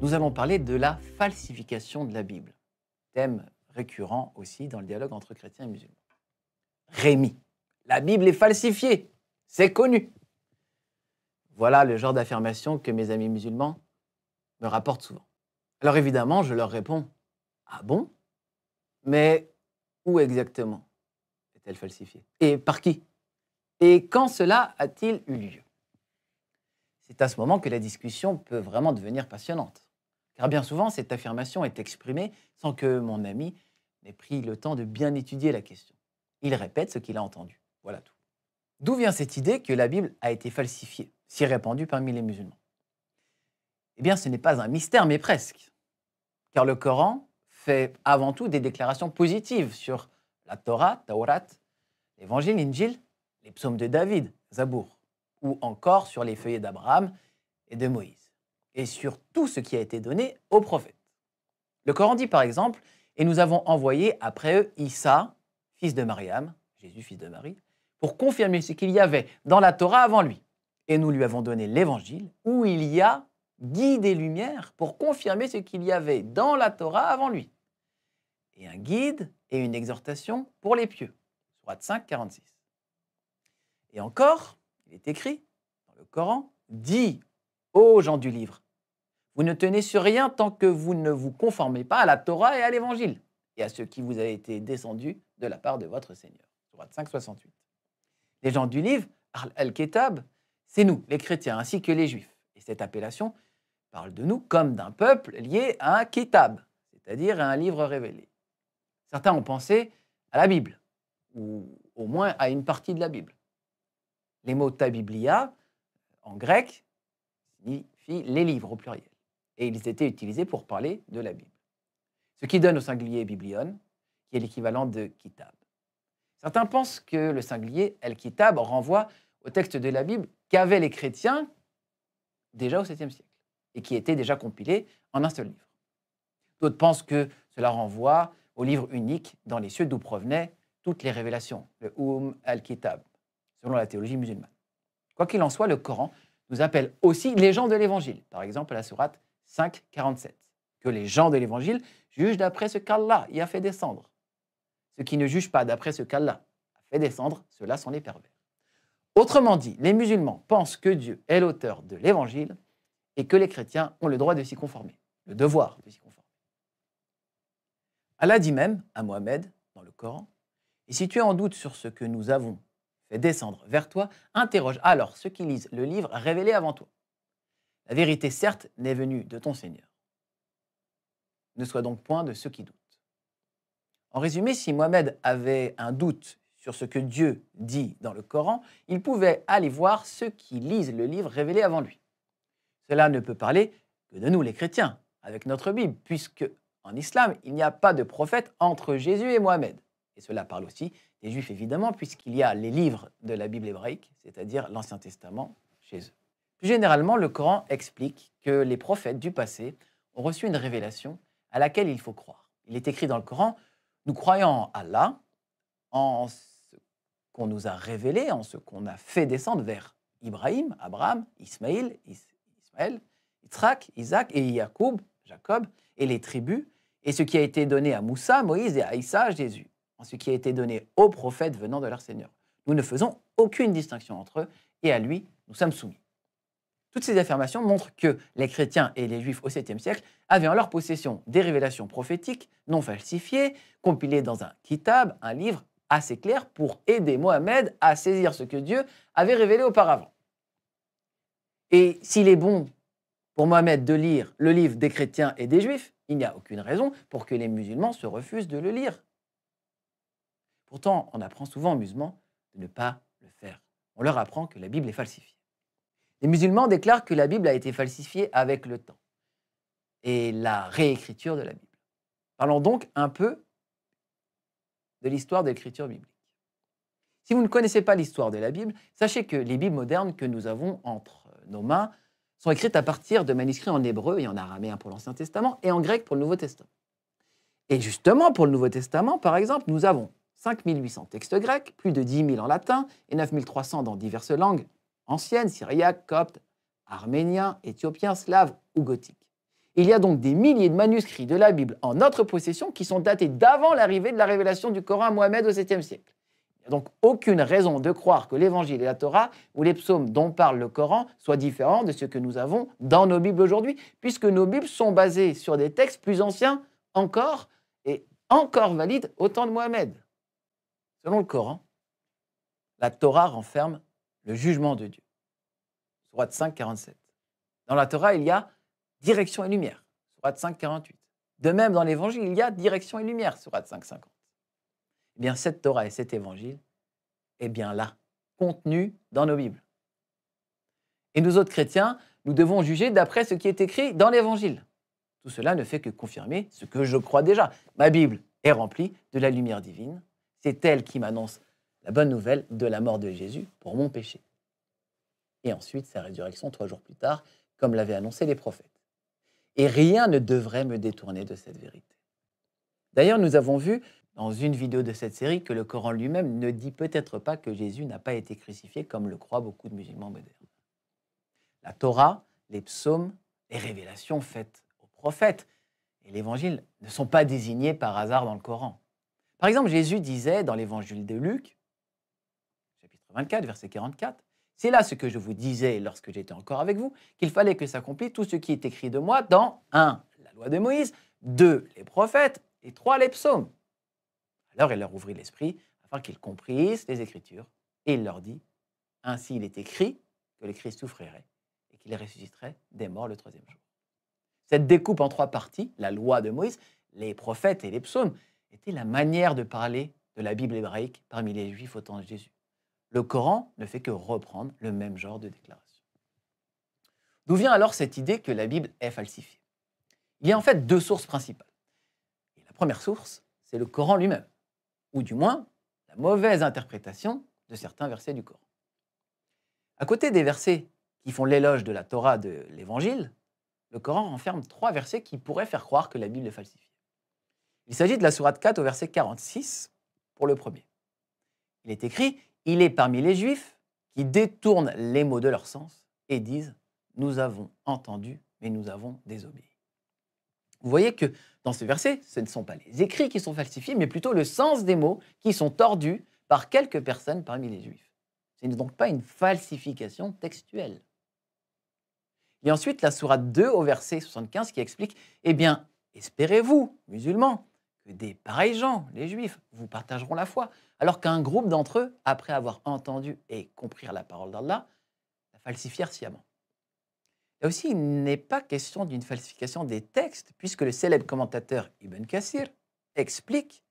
nous allons parler de la falsification de la Bible. Thème récurrent aussi dans le dialogue entre chrétiens et musulmans. Rémi, la Bible est falsifiée, c'est connu. Voilà le genre d'affirmation que mes amis musulmans me rapportent souvent. Alors évidemment, je leur réponds, ah bon? Mais où exactement est-elle falsifiée? Et par qui? Et quand cela a-t-il eu lieu? C'est à ce moment que la discussion peut vraiment devenir passionnante. Car bien souvent, cette affirmation est exprimée sans que mon ami n'ait pris le temps de bien étudier la question. Il répète ce qu'il a entendu. Voilà tout. D'où vient cette idée que la Bible a été falsifiée, si répandue parmi les musulmans? Eh bien, ce n'est pas un mystère, mais presque. Car le Coran fait avant tout des déclarations positives sur la Torah, Taurat, l'Évangile, Injil, les psaumes de David, Zabour, ou encore sur les feuillets d'Abraham et de Moïse, et sur tout ce qui a été donné aux prophètes. Le Coran dit par exemple, et nous avons envoyé après eux Issa, fils de Mariam, Jésus, fils de Marie, pour confirmer ce qu'il y avait dans la Torah avant lui. Et nous lui avons donné l'Évangile, où il y a guide et lumière pour confirmer ce qu'il y avait dans la Torah avant lui. Et un guide et une exhortation pour les pieux. Sourate 5, 46. Et encore, il est écrit dans le Coran, dis aux gens du livre, vous ne tenez sur rien tant que vous ne vous conformez pas à la Torah et à l'Évangile, et à ce qui vous a été descendu de la part de votre Seigneur. Sourate 5, 68. Les gens du livre, Al-Kitab, c'est nous, les chrétiens, ainsi que les juifs. Et cette appellation parle de nous comme d'un peuple lié à un kitab, c'est-à-dire à un livre révélé. Certains ont pensé à la Bible, ou au moins à une partie de la Bible. Les mots tabiblia, en grec, signifient les livres au pluriel. Et ils étaient utilisés pour parler de la Bible. Ce qui donne au singulier biblion, qui est l'équivalent de kitab. Certains pensent que le singulier el-kitab renvoie au texte de la Bible qu'avaient les chrétiens déjà au 7e siècle et qui était déjà compilé en un seul livre. D'autres pensent que cela renvoie au livre unique dans les cieux d'où provenaient toutes les révélations, le al-Kitab, selon la théologie musulmane. Quoi qu'il en soit, le Coran nous appelle aussi les gens de l'Évangile, par exemple à la sourate 5, 47, que les gens de l'Évangile jugent d'après ce qu'Allah y a fait descendre. Ceux qui ne jugent pas d'après ce qu'Allah a fait descendre, ceux-là sont les pervers. Autrement dit, les musulmans pensent que Dieu est l'auteur de l'Évangile et que les chrétiens ont le droit de s'y conformer, le devoir de s'y conformer. Allah dit même à Mohammed, dans le Coran, « Et si tu es en doute sur ce que nous avons fait descendre vers toi, interroge alors ceux qui lisent le livre révélé avant toi. La vérité, certes, n'est venue de ton Seigneur. Ne sois donc point de ceux qui doutent. » En résumé, si Mohammed avait un doute sur ce que Dieu dit dans le Coran, il pouvait aller voir ceux qui lisent le livre révélé avant lui. Cela ne peut parler que de nous, les chrétiens, avec notre Bible, puisque en islam, il n'y a pas de prophète entre Jésus et Mohammed. Et cela parle aussi des Juifs, évidemment, puisqu'il y a les livres de la Bible hébraïque, c'est-à-dire l'Ancien Testament, chez eux. Plus généralement, le Coran explique que les prophètes du passé ont reçu une révélation à laquelle il faut croire. Il est écrit dans le Coran, nous croyons en Allah, en ce qu'on nous a révélé, en ce qu'on a fait descendre vers Ibrahim, Abraham, Ismaël, Yitzhak, Isaac et Jacob, et les tribus, et ce qui a été donné à Moussa, Moïse et à Issa, Jésus, en ce qui a été donné aux prophètes venant de leur Seigneur. Nous ne faisons aucune distinction entre eux, et à lui, nous sommes soumis. Toutes ces affirmations montrent que les chrétiens et les juifs au 7e siècle avaient en leur possession des révélations prophétiques non falsifiées, compilées dans un kitab, un livre assez clair pour aider Mohammed à saisir ce que Dieu avait révélé auparavant. Et s'il est bon pour Mohammed de lire le livre des chrétiens et des juifs, il n'y a aucune raison pour que les musulmans se refusent de le lire. Pourtant, on apprend souvent aux musulmans de ne pas le faire. On leur apprend que la Bible est falsifiée. Les musulmans déclarent que la Bible a été falsifiée avec le temps et la réécriture de la Bible. Parlons donc un peu de l'histoire de l'écriture biblique. Si vous ne connaissez pas l'histoire de la Bible, sachez que les Bibles modernes que nous avons entre nos mains sont écrites à partir de manuscrits en hébreu et en araméen pour l'Ancien Testament et en grec pour le Nouveau Testament. Et justement, pour le Nouveau Testament, par exemple, nous avons 5800 textes grecs, plus de 10 000 en latin et 9300 dans diverses langues anciennes, syriaque, copte, arménien, éthiopien, slave ou gothique. Il y a donc des milliers de manuscrits de la Bible en notre possession qui sont datés d'avant l'arrivée de la révélation du Coran à Mohammed au 7e siècle. Il n'y a donc aucune raison de croire que l'Évangile et la Torah ou les psaumes dont parle le Coran soient différents de ce que nous avons dans nos Bibles aujourd'hui, puisque nos Bibles sont basées sur des textes plus anciens encore et encore valides au temps de Mohammed. Selon le Coran, la Torah renferme le jugement de Dieu. Sourate 5, 47. Dans la Torah, il y a direction et lumière. Sourate 5, 48. De même, dans l'Évangile, il y a direction et lumière. Sourate 5, 50. Eh bien, cette Torah et cet Évangile est bien là, contenu dans nos Bibles. Et nous autres chrétiens, nous devons juger d'après ce qui est écrit dans l'Évangile. Tout cela ne fait que confirmer ce que je crois déjà. Ma Bible est remplie de la lumière divine. C'est elle qui m'annonce la bonne nouvelle de la mort de Jésus pour mon péché. Et ensuite, sa résurrection 3 jours plus tard, comme l'avaient annoncé les prophètes. Et rien ne devrait me détourner de cette vérité. D'ailleurs, nous avons vu dans une vidéo de cette série que le Coran lui-même ne dit peut-être pas que Jésus n'a pas été crucifié comme le croient beaucoup de musulmans modernes. La Torah, les psaumes, les révélations faites aux prophètes et l'Évangile ne sont pas désignés par hasard dans le Coran. Par exemple, Jésus disait dans l'Évangile de Luc, chapitre 24, verset 44, « C'est là ce que je vous disais lorsque j'étais encore avec vous, qu'il fallait que s'accomplisse tout ce qui est écrit de moi dans 1. La loi de Moïse, 2. Les prophètes et 3. Les psaumes. » Alors il leur ouvrit l'esprit afin qu'ils comprissent les Écritures et il leur dit, « Ainsi il est écrit que le Christ souffrirait et qu'il ressusciterait des morts le 3e jour. » Cette découpe en 3 parties, la loi de Moïse, les prophètes et les psaumes, était la manière de parler de la Bible hébraïque parmi les Juifs au temps de Jésus. Le Coran ne fait que reprendre le même genre de déclaration. D'où vient alors cette idée que la Bible est falsifiée? Il y a en fait 2 sources principales. Et la première source, c'est le Coran lui-même, ou du moins la mauvaise interprétation de certains versets du Coran. À côté des versets qui font l'éloge de la Torah de l'Évangile, le Coran renferme 3 versets qui pourraient faire croire que la Bible est falsifiée. Il s'agit de la sourate 4 au verset 46 pour le premier. Il est écrit « Il est parmi les Juifs qui détournent les mots de leur sens et disent « Nous avons entendu, mais nous avons désobéi. » Vous voyez que dans ce verset, ce ne sont pas les écrits qui sont falsifiés, mais plutôt le sens des mots qui sont tordus par quelques personnes parmi les Juifs. Ce n'est donc pas une falsification textuelle. Il y a ensuite la sourate 2 au verset 75 qui explique « Eh bien, espérez-vous, musulmans, que des pareils gens, les Juifs, vous partageront la foi, alors qu'un groupe d'entre eux, après avoir entendu et compris la parole d'Allah, la falsifièrent sciemment. » Là aussi, il n'est pas question d'une falsification des textes, puisque le célèbre commentateur Ibn Kathir explique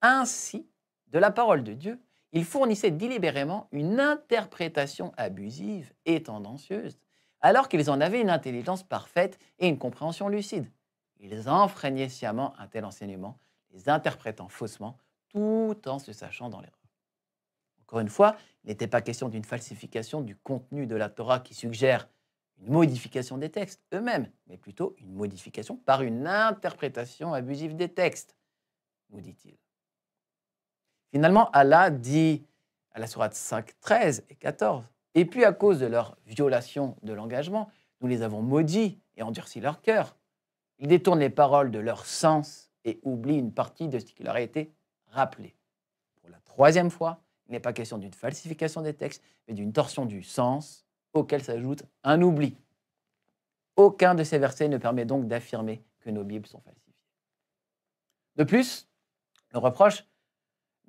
ainsi de la parole de Dieu, il fournissait délibérément une interprétation abusive et tendancieuse, alors qu'ils en avaient une intelligence parfaite et une compréhension lucide. Ils enfreignaient sciemment un tel enseignement, les interprétant faussement, tout en se sachant dans l'erreur. Encore une fois, il n'était pas question d'une falsification du contenu de la Torah qui suggère une modification des textes eux-mêmes, mais plutôt une modification par une interprétation abusive des textes, nous dit-il. Finalement, Allah dit à la sourate 5, 13 et 14, « Et puis à cause de leur violation de l'engagement, nous les avons maudits et endurci leur cœur. Ils détournent les paroles de leur sens et oublient une partie de ce qui leur a été rappelé. » Pour la 3e fois, il n'est pas question d'une falsification des textes, mais d'une torsion du sens auquel s'ajoute un oubli. Aucun de ces versets ne permet donc d'affirmer que nos Bibles sont falsifiées. De plus, le reproche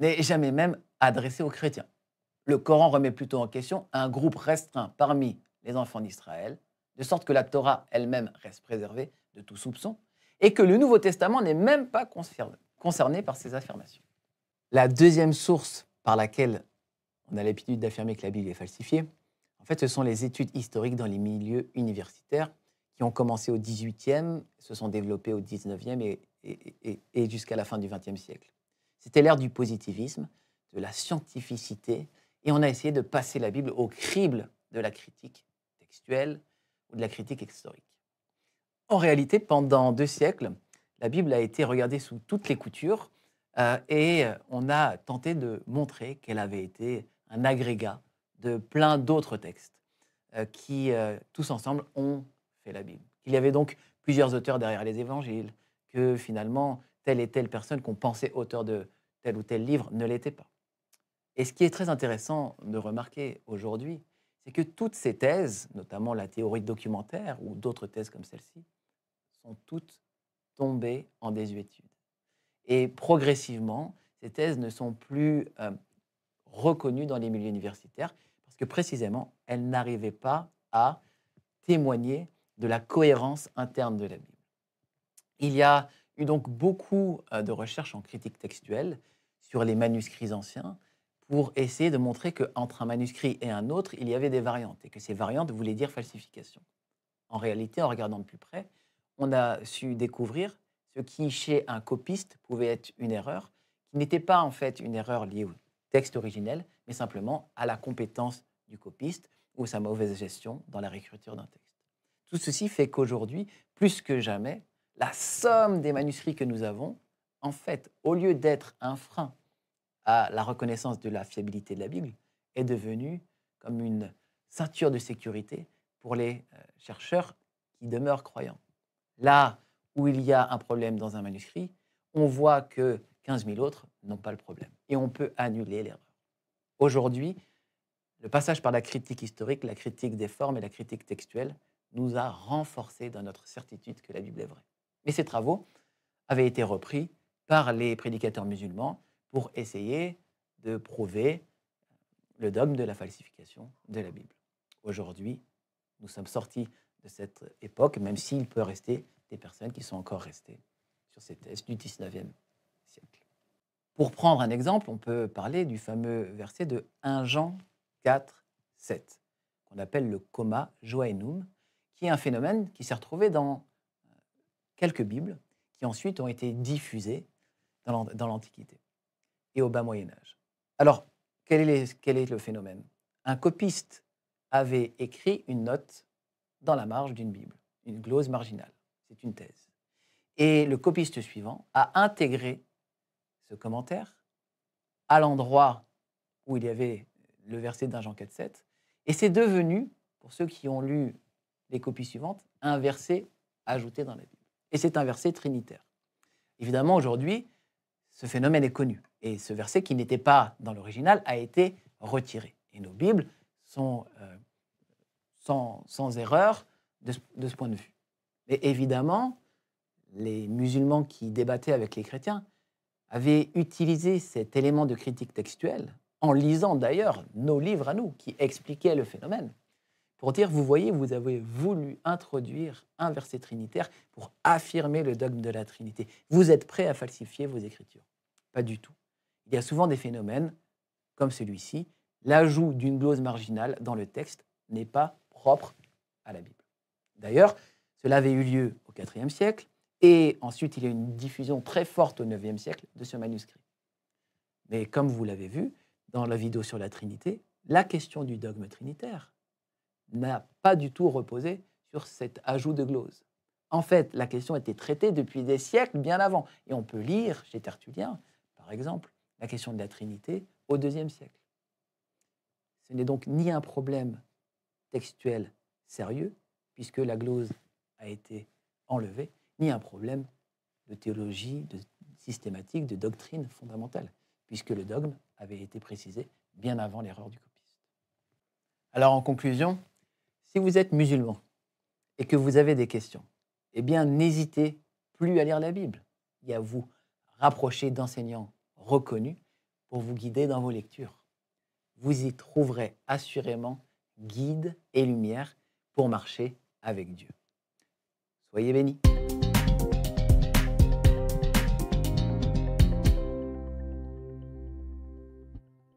n'est jamais même adressé aux chrétiens. Le Coran remet plutôt en question un groupe restreint parmi les enfants d'Israël, de sorte que la Torah elle-même reste préservée de tout soupçon, et que le Nouveau Testament n'est même pas concerné par ces affirmations. La 2e source par laquelle on a l'habitude d'affirmer que la Bible est falsifiée, en fait, ce sont les études historiques dans les milieux universitaires qui ont commencé au XVIIIe, se sont développées au XIXe et jusqu'à la fin du XXe siècle. C'était l'ère du positivisme, de la scientificité, et on a essayé de passer la Bible au crible de la critique textuelle ou de la critique historique. En réalité, pendant 2 siècles, la Bible a été regardée sous toutes les coutures et on a tenté de montrer qu'elle avait été un agrégat de plein d'autres textes qui, tous ensemble, ont fait la Bible. Il y avait donc plusieurs auteurs derrière les évangiles, que finalement, telle et telle personne qu'on pensait auteur de tel ou tel livre ne l'était pas. Et ce qui est très intéressant de remarquer aujourd'hui, c'est que toutes ces thèses, notamment la théorie documentaire ou d'autres thèses comme celle-ci, sont toutes tombées en désuétude. Et progressivement, ces thèses ne sont plus reconnues dans les milieux universitaires parce que précisément, elles n'arrivaient pas à témoigner de la cohérence interne de la Bible. Il y a eu donc beaucoup de recherches en critique textuelle sur les manuscrits anciens pour essayer de montrer qu'entre un manuscrit et un autre, il y avait des variantes et que ces variantes voulaient dire falsification. En réalité, en regardant de plus près, on a su découvrir ce qui, chez un copiste, pouvait être une erreur, qui n'était pas en fait une erreur liée au texte originel, mais simplement à la compétence du copiste ou sa mauvaise gestion dans la réécriture d'un texte. Tout ceci fait qu'aujourd'hui, plus que jamais, la somme des manuscrits que nous avons, en fait, au lieu d'être un frein à la reconnaissance de la fiabilité de la Bible, est devenue comme une ceinture de sécurité pour les chercheurs qui demeurent croyants. Là où il y a un problème dans un manuscrit, on voit que 15 000 autres n'ont pas le problème et on peut annuler l'erreur. Aujourd'hui, le passage par la critique historique, la critique des formes et la critique textuelle nous a renforcés dans notre certitude que la Bible est vraie. Mais ces travaux avaient été repris par les prédicateurs musulmans pour essayer de prouver le dogme de la falsification de la Bible. Aujourd'hui, nous sommes sortis de cette époque, même s'il peut rester des personnes qui sont encore restées sur ces thèses du 19e siècle. Pour prendre un exemple, on peut parler du fameux verset de 1 Jean 4, 7, qu'on appelle le coma joaenum, qui est un phénomène qui s'est retrouvé dans quelques Bibles, qui ensuite ont été diffusées dans l'Antiquité et au bas Moyen-Âge. Alors, quel est le phénomène? Un copiste avait écrit une note dans la marge d'une Bible, une glose marginale, c'est une thèse. Et le copiste suivant a intégré ce commentaire à l'endroit où il y avait le verset d'un Jean 4,7, et c'est devenu, pour ceux qui ont lu les copies suivantes, un verset ajouté dans la Bible. Et c'est un verset trinitaire. Évidemment, aujourd'hui, ce phénomène est connu. Et ce verset qui n'était pas dans l'original a été retiré. Et nos Bibles sont sans erreur de ce point de vue. Mais évidemment, les musulmans qui débattaient avec les chrétiens avaient utilisé cet élément de critique textuelle, en lisant d'ailleurs nos livres à nous, qui expliquaient le phénomène, pour dire, vous voyez, vous avez voulu introduire un verset trinitaire pour affirmer le dogme de la Trinité. Vous êtes prêts à falsifier vos Écritures? Pas du tout. Il y a souvent des phénomènes comme celui-ci. L'ajout d'une glose marginale dans le texte n'est pas propre à la Bible. D'ailleurs, cela avait eu lieu au IVe siècle, et ensuite il y a eu une diffusion très forte au IXe siècle de ce manuscrit. Mais comme vous l'avez vu dans la vidéo sur la Trinité, la question du dogme trinitaire n'a pas du tout reposé sur cet ajout de glose. En fait, la question était traitée depuis des siècles bien avant. Et on peut lire chez Tertullien, par exemple, la question de la Trinité au IIe siècle. Ce n'est donc ni un problème textuel sérieux, puisque la glose a été enlevée, ni un problème de théologie, de systématique, de doctrine fondamentale, puisque le dogme avait été précisé bien avant l'erreur du copiste. Alors en conclusion, si vous êtes musulman et que vous avez des questions, eh bien n'hésitez plus à lire la Bible et à vous rapprocher d'enseignants reconnus pour vous guider dans vos lectures. Vous y trouverez assurément guide et lumière pour marcher avec Dieu. Soyez bénis.